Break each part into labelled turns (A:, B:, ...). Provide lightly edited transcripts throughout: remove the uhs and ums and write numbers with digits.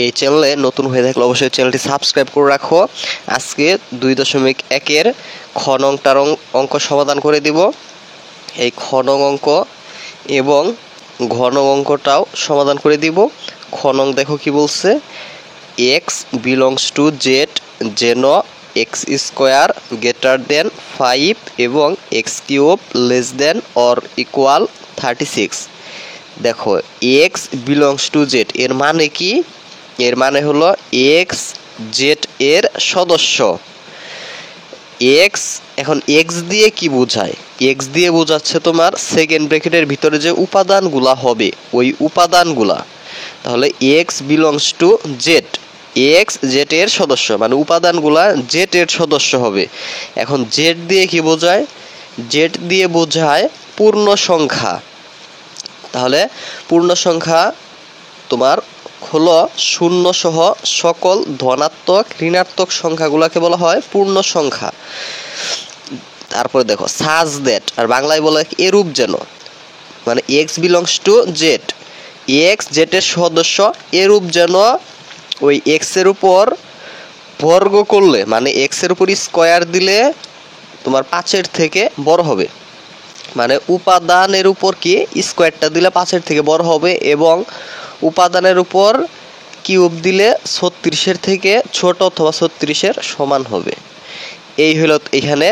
A: এই চ্যানেলে নতুন হয়ে থাকলে অবশ্যই চ্যানেলটি সাবস্ক্রাইব করে রাখো। আজকে 2.1-এর খ নংটার অঙ্ক সমাধান করে দিব। এই খ নং অঙ্ক এবং ঘ নং অঙ্কটাও সমাধান করে দিব। খ নং দেখো কি বলছে, এক্স বিলংস টু জেড যেন এক্স স্কোয়ার গ্রেটার দেন 5 এবং x cube less than or equal 36। দেখো এক্স বিলংস টু জেড এর মানে কি? এর মানে হলো এক্স জেড এর সদস্য। এক্স, এখন এক্স দিয়ে কি বোঝায়? এক্স দিয়ে বোঝাচ্ছে তোমার সেকেন্ড ব্র্যাকেটের ভিতরে যে উপাদানগুলা হবে ওই উপাদানগুলা। তাহলে x belongs to Z, x Z এর সদস্য মানে উপাদানগুলা জেড এর সদস্য হবে। এখন জেড দিয়ে কি বোঝায়? জেড দিয়ে বোঝায় পূর্ণ সংখ্যা। তাহলে পূর্ণ সংখ্যা তোমার হলো শূন্য সহ সকল ধনাত্মক ঋণাত্মক সংখ্যাগুলোকে বলা হয় পূর্ণ সংখ্যা। তারপরে দেখো সাজ দ্যাট, আর বাংলায় বলে এরূপ যেন, মানে x belongs to Z, x Z এর সদস্য এরূপ যেন ওই এক্স এর উপর বর্গ করলে, মানে এক্স এর উপর স্কোয়ার দিলে তোমার 5-এর থেকে বড় হবে। মানে উপাদানের উপর কি স্কোয়ারটা দিলে 5-এর থেকে বড় হবে এবং উপাদানের উপর কিউব দিলে 36-এর থেকে ছোট অথবা 36-এর সমান হবে। এই হলো এখানে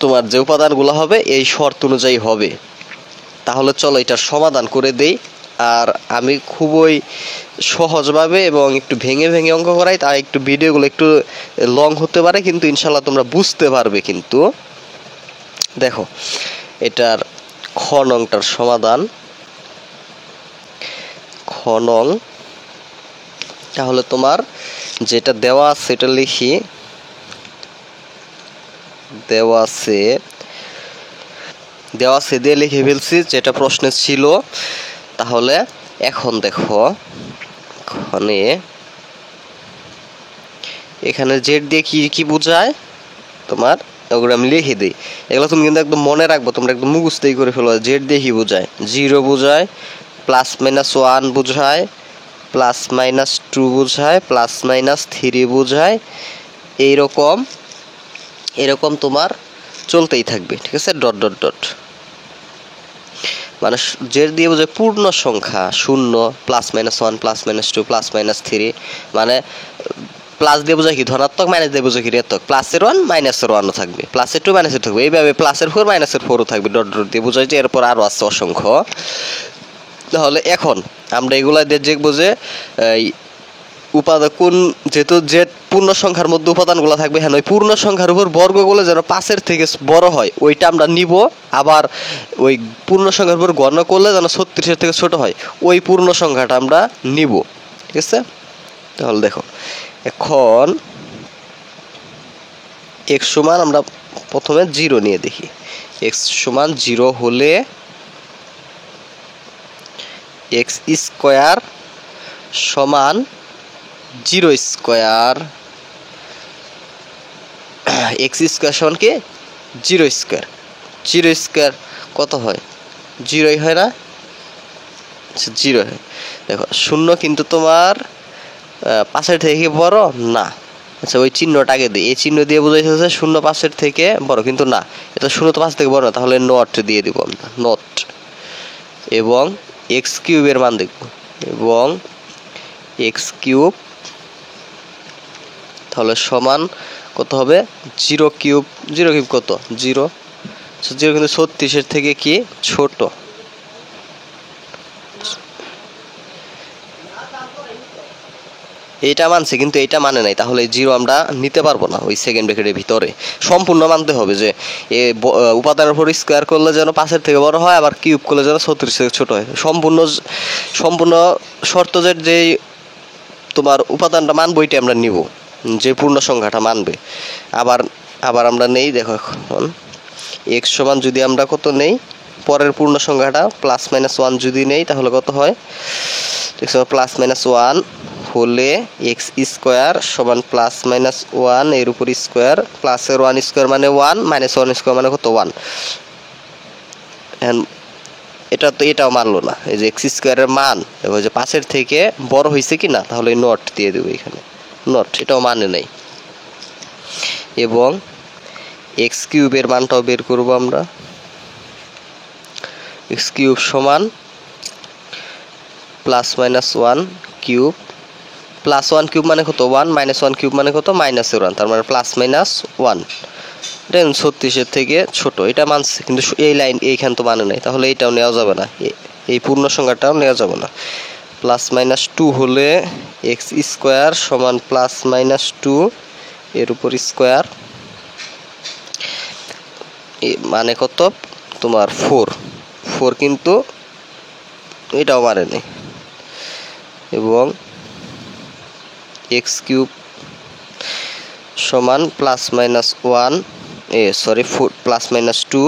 A: তোমার যে উপাদানগুলো হবে এই শর্ত অনুযায়ী হবে। তাহলে চলো এটার সমাধান করে দেই। আর আমি খুবই সহজভাবে এবং একটু ভেঙে ভেঙে অঙ্ক করাই, তাই একটু ভিডিওগুলো একটু লং হতে পারে, কিন্তু ইনশাল্লাহ তোমরা বুঝতে পারবে। কিন্তু দেখো এটার খ নংটার সমাধান। খ নং, তাহলে তোমার যেটা দেওয়া আছে সেটা লিখি। দেওয়া আছে দিয়ে লিখে ফেলছি যেটা প্রশ্নে ছিল। তাহলে এখন দেখো এখানে জেড দিয়ে কি কি বোঝায় তোমার, ওগুলো আমি লিখে দিই। এগুলো তুমি কিন্তু একদম মনে রাখবো, তোমরা একদম মুখস্থই করে ফেলো। জেড দিয়ে কি বোঝায়? 0 বোঝায়, +-1 বোঝায়, +-2 বোঝায়, +-3 বোঝায়। এরকম তোমার চলতেই থাকবে, ঠিক আছে? ডট ডট ডট, মানে জেড দিয়ে বোঝায় পূর্ণ সংখ্যা, 0, +-1, +-2, +-3, মানে প্লাস দিয়ে বোঝায় কি ধনাত্মক, মাইনাস দিয়ে বোঝায় কি ঋণাত্মক। +-এর 1 -এর 1ও থাকবে, +-এর 2 -এর থাকবে, এইভাবে +-এর 4 -এর 4ও থাকবে। ডট ডট দিয়ে বোঝায় যে এরপর আরও আছে অসংখ্য। তাহলে এখন আমরা এগুলা দিয়ে দেখবো যে উপাদান কোন, যেহেতু যে পূর্ণ সংখ্যার মধ্যে উপাদানগুলো থাকবে, হ্যাঁ ওই পূর্ণ সংখ্যার উপর বর্গগুলো যেন 5-এর থেকে বড় হয় ওইটা আমরা নিব। আবার ওই পূর্ণ সংখ্যার উপর গণনা করলে যেন 36-এর থেকে ছোট হয় ওই পূর্ণ সংখ্যাটা আমরা নিব, ঠিক আছে? তাহলে দেখো এখন এক্স সমান আমরা প্রথমে 0 নিয়ে দেখি। এক্স সমান 0 হলে এক্স স্কোয়ার সমান 0 স্কোয়ার, এক্স স্কোয়ার সমান কি 0 স্কোয়ার। 0 স্কোয়ার কত হয়? 0ই হয় না? 0 হয়। দেখো 0 কিন্তু তোমার 5-এর থেকে বড় না। আচ্ছা ওই চিহ্নটা আগে দিই, এই চিহ্ন দিয়ে বোঝাইছে 0 5-এর থেকে বড়, কিন্তু না, এটা 0 তো 5 থেকে বড় না, তাহলে নট দিয়ে দিব আমরা, নট। এবং এক্স কিউবের মান দেখব, এবং এক্স কিউব তাহলে সমান কত হবে? 0 কিউব। 0 কিউব কত? 0। 0 কিন্তু 36-এর থেকে কি ছোট। এইটা মানছে কিন্তু এইটা মানে নাই, তাহলে 0 আমরা নিতে পারবো না। ওই সেকেন্ড ব্র্যাকেটের ভিতরে সম্পূর্ণ মানতে হবে যে উপাদানের উপর স্কোয়ার করলে যেন 5-এর থেকে বড় হয়, আবার কিউব করলে যেন 36 থেকে ছোট হয়। সম্পূর্ণ শর্ত যে তোমার উপাদানটা মানবো ওইটা আমরা নিব, যে পূর্ণ সংখ্যাটা মানবে। আবার আমরা নেই, দেখো এখন এক্স সমান যদি আমরা কত নেই, পরের পূর্ণ সংখ্যাটা +-1 যদি নেই তাহলে কত হয়? +-1 হলে এক্স স্কোয়ার সমান +-1 এর উপর স্কোয়ার, প্লাসের 1 স্কোয়ার মানে 1, -1 স্কোয়ার মানে কত? 1। এটা তো এটাও মানলো না, এই যে এক্স স্কোয়ারের মান এবং যে 5-এর থেকে বড় হয়েছে কি না, তাহলে নট দিয়ে দেবো এখানে, নট, এটাও মানে নেই। এবং এক্স কিউবের মানটাও বের করব আমরা। এক্স কিউব সমান plus minus 1 cube, plus 1 cube মানে কত 1, মাইনাস 1 কিউব মানে কত -1, তার মানে প্লাস মাইনাস 1। এটা 36-এর থেকে ছোট, এটা মানছে, কিন্তু এই লাইন এইখান তো মানে নাই, তাহলে এইটাও নেওয়া যাবে না, এই পূর্ণ সংখ্যাটাও নেওয়া যাবে না। প্লাস মাইনাস 2 হলে এক্স স্কোয়ার সমান প্লাস মাইনাস 2 এর উপর স্কোয়ার, মানে কত তোমার 4, কিন্তু এটাও মানে নেই। এবং এক্স কিউব সমান প্লাস মাইনাস 1 প্লাস মাইনাস 2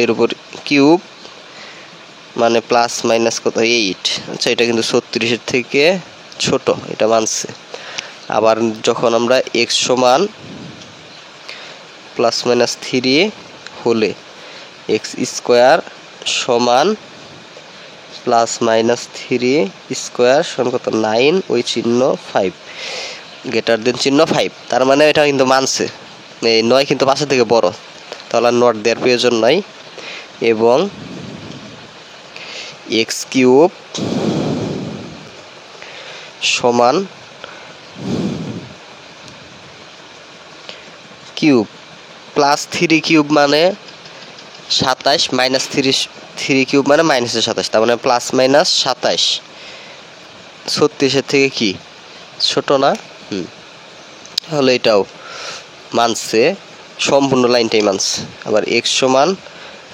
A: এর উপর কিউব, মানে প্লাস মাইনাস কত 8। আচ্ছা, এটা কিন্তু 36-এর থেকে ছোট, এটা মানছে। আবার যখন আমরা এক্স সমান প্লাস মাইনাস 3 হলে এক্স স্কোয়ার সমান প্লাস মাইনাস 3 স্কোয়ার সমান কত 9, ওই চিহ্ন 5, গ্রেটার দেন চিহ্ন 5, তার মানে এটা কিন্তু মানছে। এই 9 কিন্তু 5-এর থেকে বড়, তাহলে নট দেওয়ার প্রয়োজন নাই। এবং এক্স কিউব সমান কিউব প্লাস 3 কিউব মানে 27, মাইনাস 3 কিউব মানে মাইনাসের 27, তার মানে প্লাস মাইনাস 27। 36-এর থেকে কি ছোট না? তাহলে এটাও মানছে, সম্পূর্ণ লাইনটাই মানছে। আবার এক্স সমান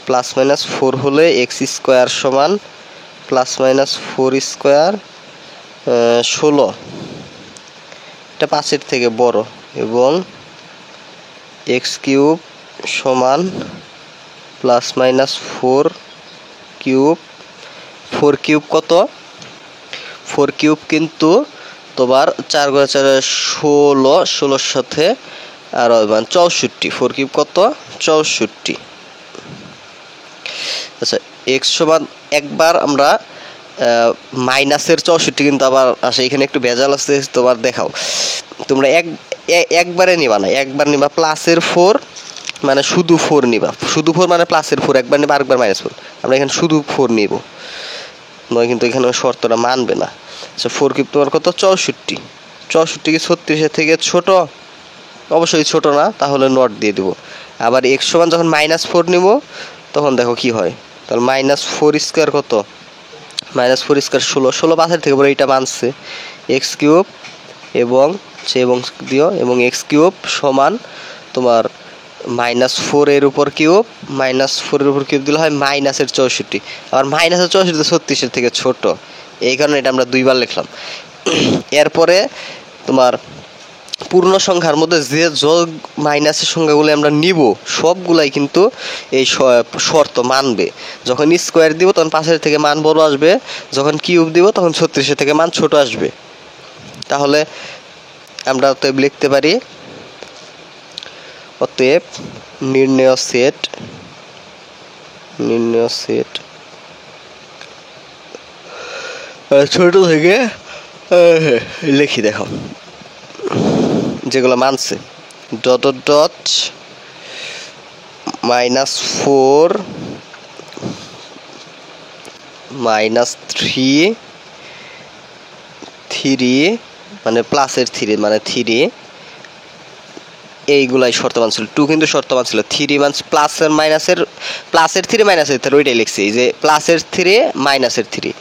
A: প্লাস মাইনাস 4 হলে এক্স স্কোয়ার সমান প্লাস মাইনাস 4 স্কোয়ার 16, এটা 5-এর থেকে বড়। এবং এক্স কিউব সমান প্লাস মাইনাস 4 কিউব, 4 কিউব কত 4 কিউব কিন্তু তোমার 4 × 4 16, 16-র সাথে আর 64, 4 কিউব কত 64। আচ্ছা, এক্স সমান একবার আমরা মাইনাসের 64 কিন্তু আবার আসে, এখানে একটু ভেজাল আছে, তোমার দেখাও, তোমরা একবারে নিবা না, একবার নিবা প্লাসের 4, মানে শুধু 4 নিবা, শুধু 4 মানে প্লাসের 4, একবার নিবা আরেকবার মাইনাস 4, আমরা এখানে শুধু 4 নিব, নয় কিন্তু এখানে শর্তটা মানবে না। আচ্ছা, 4 কিউব তোমার কত 64, 64 কি 36-এর থেকে ছোট? অবশ্যই ছোট না, তাহলে নট দিয়ে দিব। আবার এক্স সমান যখন -4 নিব তখন দেখো কি হয়, তাহলে -4 স্কোয়ার কত -4 স্কোয়ার 16, 16 5-এর থেকে বড়, এইটা মানছে। এক্স কিউব এবং দিও, এবং এক্স কিউব সমান তোমার -4 এর উপর কিউব, -4 এর উপর কিউব দিলে হয় মাইনাসের 64, আবার মাইনাসের 64 তো 36-এর থেকে ছোট, এই কারণে এটা আমরা দুইবার লিখলাম। এরপরে তোমার পূর্ণ সংখ্যার মধ্যে যে যোগ মাইনাসের সংখ্যাগুলো আমরা নিব সবগুলাই কিন্তু এই শর্ত মানবে। যখন স্কোয়ার দিব তখন 5-এর থেকে মান বড় আসবে, যখন কিউব দিব তখন 36-এর থেকে মান ছোট আসবে। তাহলে আমরা অতএব লিখতে পারি, অতএব নির্ণেয় সেট ছোট থেকে লিখি, দেখো যেগুলো মানছে, ডট -4 -3 মানে প্লাসের 3 মানে 3, এইগুলাই শর্ত মানছিল। 2 কিন্তু শর্ত মানছিল, 3 মান প্লাসের 3 মাইনাসের 3, ওইটাই লিখছি, এই যে প্লাসের 3 মাইনাসের 3,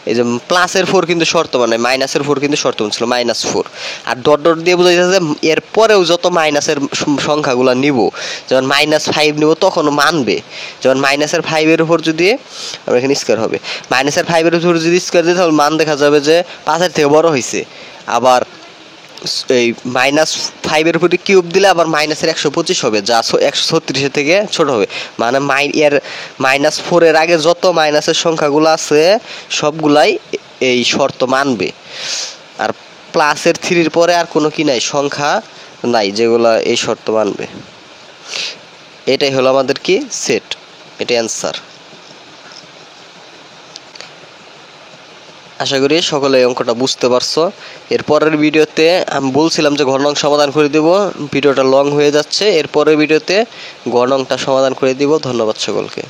A: এই যে প্লাসের 4 কিন্তু শর্ত মানে, মাইনাসের 4 কিন্তু শর্ত মানছিল -4। আর ডট দিয়ে বোঝাইছে যে এরপরেও যত মাইনাসের সংখ্যাগুলো নিব, যেমন -5 নিব তখনও মানবে, যেমন -5-এর উপর যদি আমরা এখানে স্কোয়ার হবে, -5-এর উপর যদি স্কোয়ার দিই তাহলে মান দেখা যাবে যে 5-এর থেকে বড় হয়েছে। আবার এই -5-এর উপর কিউব দিলে আবার -125 হবে, যা 136-এর থেকে ছোট হবে, মানে এর -4 এর আগে যত মাইনাসের সংখ্যাগুলো আছে সবগুলাই এই শর্ত মানবে। আর প্লাসের 3-এর পরে আর কোনো কি নাই, সংখ্যা নাই যেগুলো এই শর্ত মানবে। এটাই হলো আমাদের কি সেট, এটাই অ্যান্সার। আশা করি সকলে এই অঙ্কটা বুঝতে পারছো। এরপরের ভিডিওতে আমি বলছিলাম যে ঘ নং সমাধান করে দিব, ভিডিওটা লং হয়ে যাচ্ছে। এরপরের ভিডিওতে ঘ নংটা সমাধান করে দিব। ধন্যবাদ সকলকে।